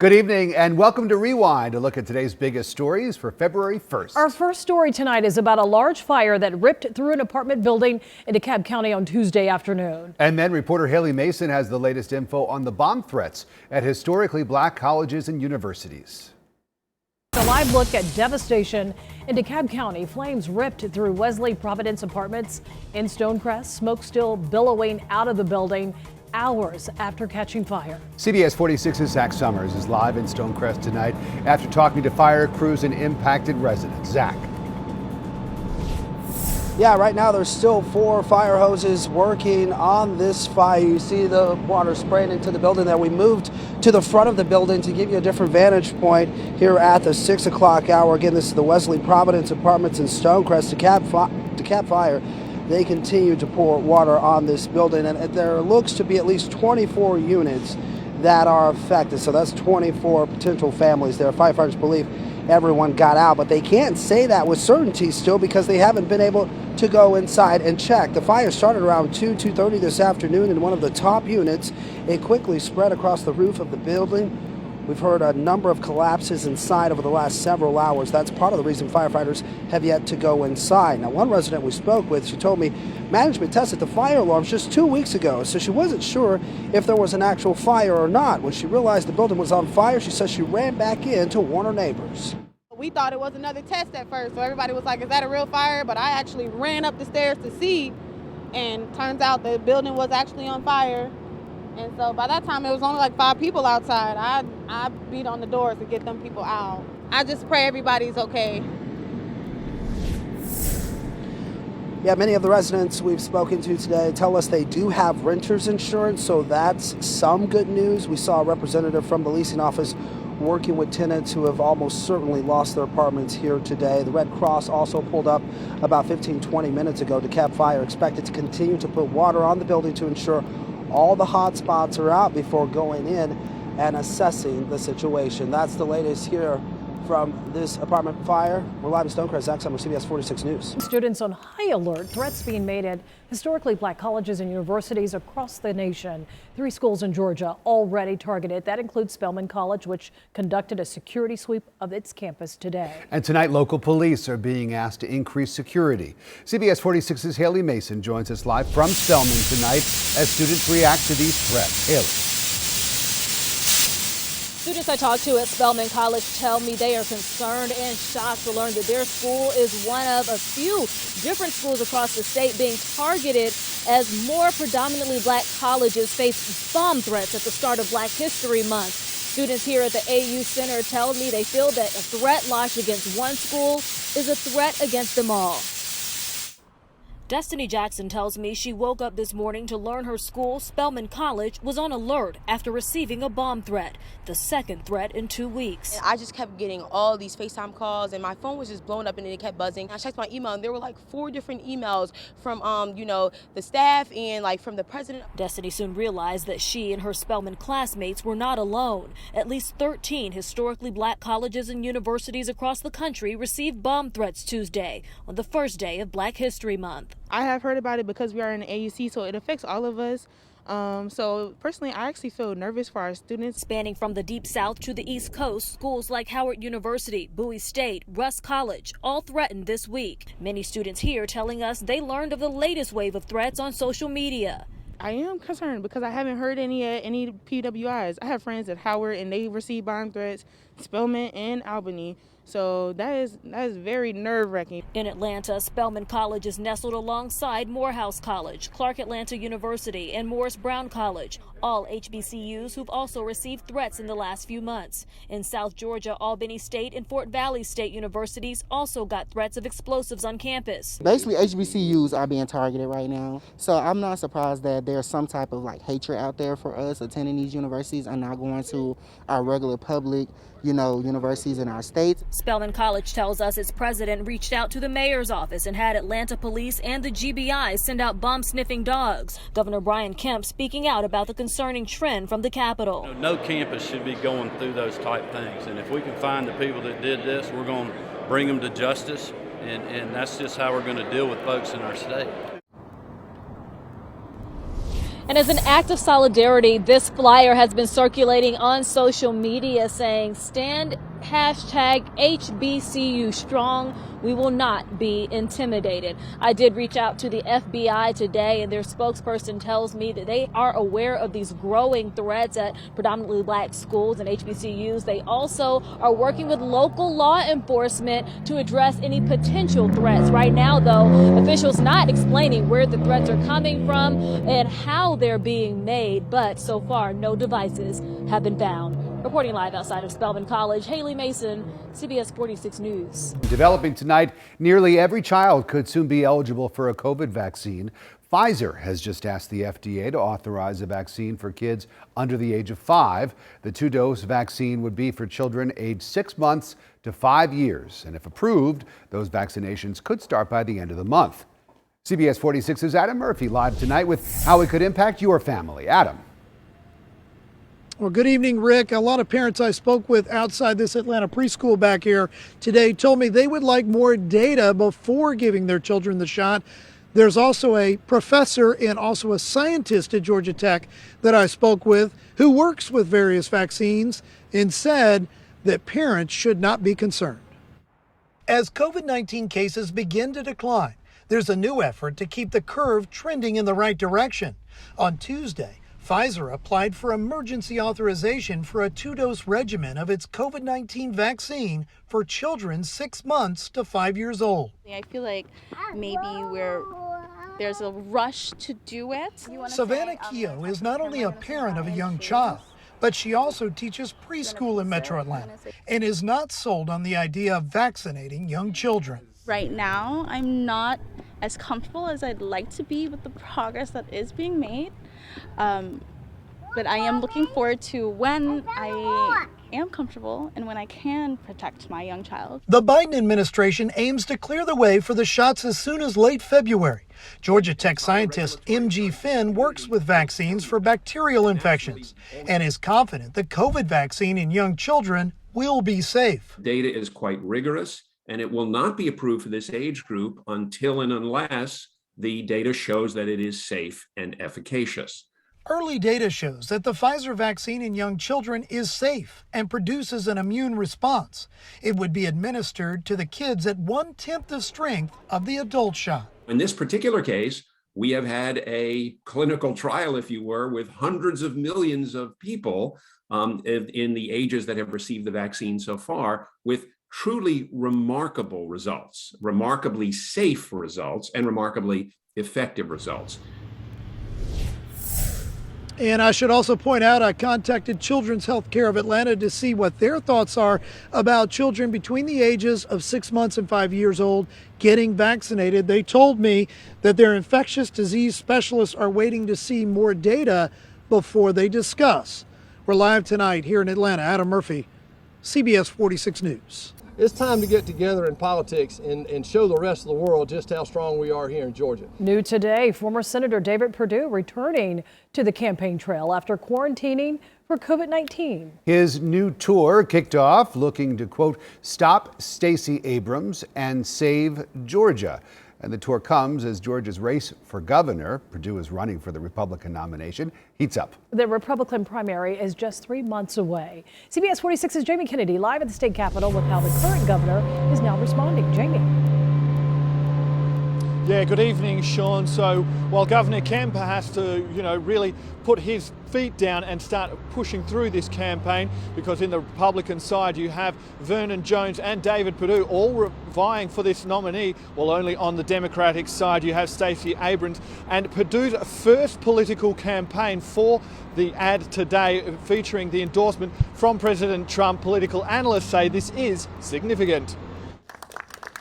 Good evening and welcome to Rewind, a look at today's biggest stories for February 1st. Our first story tonight is about a large fire that ripped through an apartment building in DeKalb County on Tuesday afternoon. And then reporter Haley Mason has the latest info on the bomb threats at historically black colleges and universities. A live look at devastation in DeKalb County. Flames ripped through Wesley Providence Apartments in Stonecrest. Smoke still billowing out of the building hours after catching fire. CBS 46's Zach Summers is live in Stonecrest tonight after talking to fire crews and impacted residents. Zach. Yeah, right now there's still 4 fire hoses working on this fire. You see the water spraying into the building there. We moved to the front of the building to give you a different vantage point here at the 6 o'clock hour. Again, this is the Wesley Providence Apartments in Stonecrest. DeKalb Fire, they continue to pour water on this building, and there looks to be at least 24 units that are affected. So that's 24 potential families there. Firefighters believe everyone got out, but they can't say that with certainty still because they haven't been able to go inside and check. The fire started around 2:30 this afternoon in one of the top units. It quickly spread across the roof of the building. We've heard a number of collapses inside over the last several hours. That's part of the reason firefighters have yet to go inside. Now, one resident we spoke with, she told me management tested the fire alarms just 2 weeks ago, so she wasn't sure if there was an actual fire or not. When she realized the building was on fire, she says she ran back in to warn her neighbors. We thought it was another test at first, so everybody was like, is that a real fire? But I actually ran up the stairs to see, and turns out the building was actually on fire. And so by that time, it was only like 5 people outside. I beat on the doors to get them people out. I just pray everybody's okay. Yeah, many of the residents we've spoken to today tell us they do have renter's insurance, so that's some good news. We saw a representative from the leasing office working with tenants who have almost certainly lost their apartments here today. The Red Cross also pulled up about 15-20 minutes ago. DeKalb Fire expected to continue to put water on the building to ensure all the hot spots are out before going in and assessing the situation. That's the latest here from this apartment fire. We're live in Stonecrest. Zach Summers, CBS 46 News. Students on high alert. Threats being made at historically black colleges and universities across the nation. 3 schools in Georgia already targeted. That includes Spelman College, which conducted a security sweep of its campus today. And tonight, local police are being asked to increase security. CBS 46's Haley Mason joins us live from Spelman tonight as students react to these threats. Haley. Students I talked to at Spelman College tell me they are concerned and shocked to learn that their school is one of a few different schools across the state being targeted as more predominantly black colleges face bomb threats at the start of Black History Month. Students here at the AU Center tell me they feel that a threat launched against one school is a threat against them all. Destiny Jackson tells me she woke up this morning to learn her school, Spelman College, was on alert after receiving a bomb threat, the second threat in 2 weeks. And I just kept getting all these FaceTime calls, and my phone was just blowing up, and it kept buzzing. I checked my email, and there were like 4 different emails from, the staff and like from the president. Destiny soon realized that she and her Spelman classmates were not alone. At least 13 historically black colleges and universities across the country received bomb threats Tuesday, on the first day of Black History Month. I have heard about it because we are in the AUC, so it affects all of us. So personally, I actually feel nervous for our students. Spanning from the Deep South to the East Coast, schools like Howard University, Bowie State, Russ College, all threatened this week. Many students here telling us they learned of the latest wave of threats on social media. I am concerned because I haven't heard any PWIs. I have friends at Howard, and they received bomb threats, Spelman and Albany. So that is very nerve-wracking. In Atlanta, Spelman College is nestled alongside Morehouse College, Clark Atlanta University, and Morris Brown College, all HBCUs who've also received threats in the last few months. In South Georgia, Albany State and Fort Valley State universities also got threats of explosives on campus. Basically, HBCUs are being targeted right now, so I'm not surprised that there's some type of hatred out there for us attending these universities and not going to our regular public universities in our state. Spelman College tells us its president reached out to the mayor's office and had Atlanta police and the GBI send out bomb-sniffing dogs. Governor Brian Kemp speaking out about the concerning trend from the Capitol. No campus should be going through those type things, and if we can find the people that did this, we're going to bring them to justice, and that's just how we're going to deal with folks in our state. And as an act of solidarity, this flyer has been circulating on social media saying, stand #HBCU strong. We will not be intimidated. I did reach out to the FBI today, and their spokesperson tells me that they are aware of these growing threats at predominantly black schools and HBCUs. They also are working with local law enforcement to address any potential threats. Right now, though, officials not explaining where the threats are coming from and how they're being made, but so far no devices have been found. Reporting live outside of Spelman College, Haley Mason, CBS 46 News. Developing tonight, nearly every child could soon be eligible for a COVID vaccine. Pfizer has just asked the FDA to authorize a vaccine for kids under the age of 5. The 2-dose vaccine would be for children aged 6 months to 5 years. And if approved, those vaccinations could start by the end of the month. CBS 46's Adam Murphy live tonight with how it could impact your family. Adam. Well, good evening, Rick. A lot of parents I spoke with outside this Atlanta preschool back here today told me they would like more data before giving their children the shot. There's also a professor and also a scientist at Georgia Tech that I spoke with who works with various vaccines and said that parents should not be concerned. As COVID-19 cases begin to decline, there's a new effort to keep the curve trending in the right direction. On Tuesday, Pfizer applied for emergency authorization for a 2-dose regimen of its COVID-19 vaccine for children 6 months to 5 years old. I feel like maybe there's a rush to do it. Savannah Keogh is not only a parent of a young child, but she also teaches preschool in Metro Atlanta and is not sold on the idea of vaccinating young children. Right now, I'm not as comfortable as I'd like to be with the progress that is being made. But I am looking forward to when I am comfortable and when I can protect my young child. The Biden administration aims to clear the way for the shots as soon as late February. Georgia Tech scientist M.G. Finn works with vaccines for bacterial infections and is confident the COVID vaccine in young children will be safe. Data is quite rigorous, and it will not be approved for this age group until and unless the data shows that it is safe and efficacious. Early data shows that the Pfizer vaccine in young children is safe and produces an immune response. It would be administered to the kids at 1/10 the strength of the adult shot. In this particular case, we have had a clinical trial, if you were, with hundreds of millions of people in the ages that have received the vaccine so far, with truly remarkable results, remarkably safe results, and remarkably effective results. And I should also point out, I contacted Children's Healthcare of Atlanta to see what their thoughts are about children between the ages of 6 months and 5 years old getting vaccinated. They told me that their infectious disease specialists are waiting to see more data before they discuss. We're live tonight here in Atlanta. Adam Murphy, CBS 46 News. It's time to get together in politics and show the rest of the world just how strong we are here in Georgia. New today, former Senator David Perdue returning to the campaign trail after quarantining for COVID-19. His new tour kicked off looking to, quote, stop Stacey Abrams and save Georgia. And the tour comes as Georgia's race for governor, Perdue is running for the Republican nomination, heats up. The Republican primary is just 3 months away. CBS 46's Jamie Kennedy live at the state capitol with how the current governor is now responding. Jamie. Yeah, good evening, Sean. So while Governor Kemp has to, really put his feet down and start pushing through this campaign, because in the Republican side you have Vernon Jones and David Perdue all vying for this nominee, while only on the Democratic side you have Stacey Abrams. And Perdue's first political campaign for the ad today, featuring the endorsement from President Trump. Political analysts say this is significant.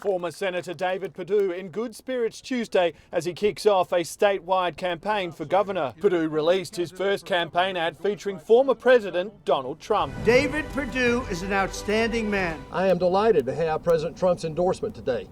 Former Senator David Perdue in good spirits Tuesday as he kicks off a statewide campaign for governor. Perdue released his first campaign ad featuring former President Donald Trump. David Perdue is an outstanding man. I am delighted to have President Trump's endorsement today.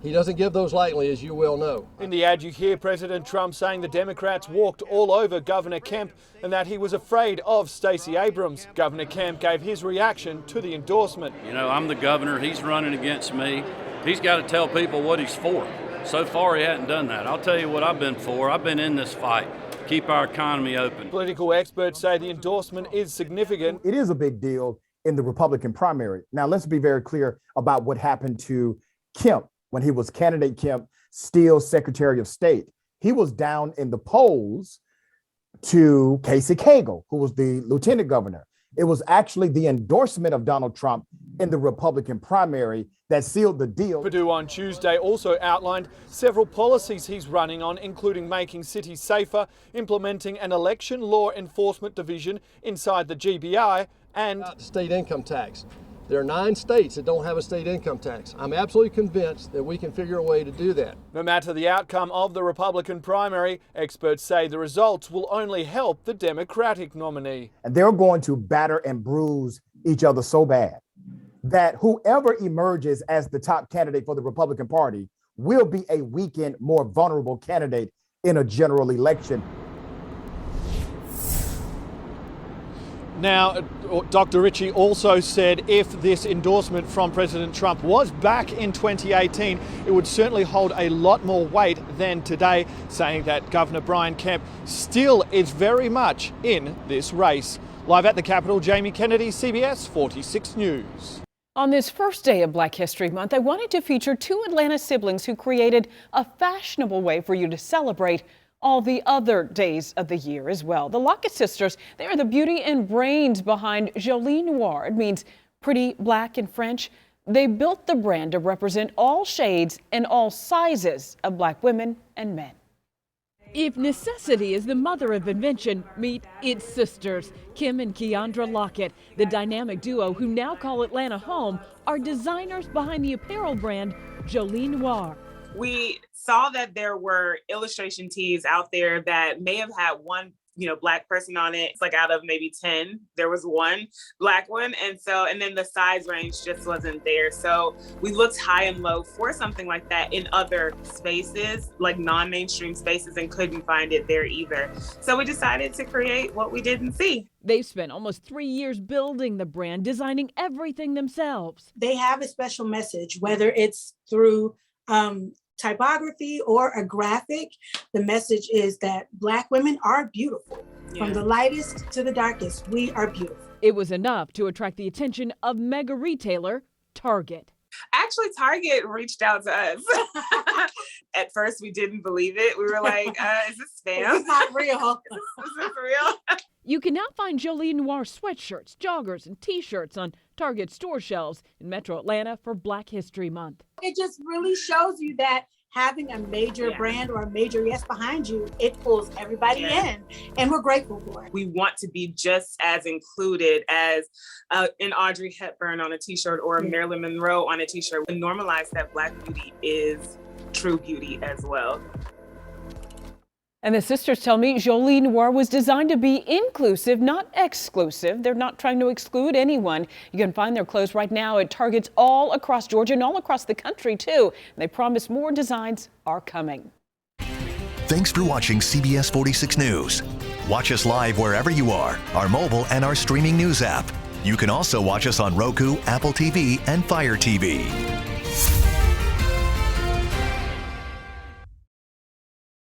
He doesn't give those lightly, as you well know. In the ad, you hear President Trump saying the Democrats walked all over Governor Kemp and that he was afraid of Stacey Abrams. Governor Kemp gave his reaction to the endorsement. I'm the governor. He's running against me. He's got to tell people what he's for. So far, he hasn't done that. I'll tell you what I've been for. I've been in this fight. keep our economy open. Political experts say the endorsement is significant. It is a big deal in the Republican primary. Now, let's be very clear about what happened to Kemp when he was candidate Kemp, still Secretary of State. He was down in the polls to Casey Cagle, who was the lieutenant governor. It was actually the endorsement of Donald Trump in the Republican primary that sealed the deal. Perdue on Tuesday also outlined several policies he's running on, including making cities safer, implementing an election law enforcement division inside the GBI, and state income tax. There are 9 states that don't have a state income tax. I'm absolutely convinced that we can figure a way to do that. No matter the outcome of the Republican primary, experts say the results will only help the Democratic nominee. And they're going to batter and bruise each other so bad that whoever emerges as the top candidate for the Republican Party will be a weakened, more vulnerable candidate in a general election. Now, Dr. Ritchie also said if this endorsement from President Trump was back in 2018, it would certainly hold a lot more weight than today, saying that Governor Brian Kemp still is very much in this race. Live at the Capitol, Jamie Kennedy, CBS 46 News. On this first day of Black History Month, I wanted to feature 2 Atlanta siblings who created a fashionable way for you to celebrate all the other days of the year as well. The Lockett sisters, they are the beauty and brains behind Jolie Noir. It means pretty black in French. They built the brand to represent all shades and all sizes of Black women and men. If necessity is the mother of invention, meet its sisters, Kim and Keandra Lockett. The dynamic duo who now call Atlanta home are designers behind the apparel brand Jolie Noir. We saw that there were illustration tees out there that may have had one, Black person on it. It's like out of maybe 10, there was one Black one. And then the size range just wasn't there. So we looked high and low for something like that in other spaces, like non-mainstream spaces, and couldn't find it there either. So we decided to create what we didn't see. They've spent almost 3 years building the brand, designing everything themselves. They have a special message, whether it's through typography or a graphic. The message is that Black women are beautiful. Yeah. From the lightest to the darkest, we are beautiful. It was enough to attract the attention of mega retailer Target. Actually, Target reached out to us. At first, we didn't believe it. We were like, is this spam? It's not real. Is this real? You can now find Jolie Noir sweatshirts, joggers, and T-shirts on Target store shelves in Metro Atlanta for Black History Month. It just really shows you that having a major brand or a major yes behind you, it pulls everybody in, and we're grateful for it. We want to be just as included as an Audrey Hepburn on a T-shirt or a Marilyn Monroe on a T-shirt, and normalize that Black beauty is true beauty as well. And the sisters tell me Jolie Noir was designed to be inclusive, not exclusive. They're not trying to exclude anyone. You can find their clothes right now at Targets all across Georgia and all across the country, too. And they promise more designs are coming. Thanks for watching CBS 46 News. Watch us live wherever you are, our mobile and our streaming news app. You can also watch us on Roku, Apple TV, and Fire TV.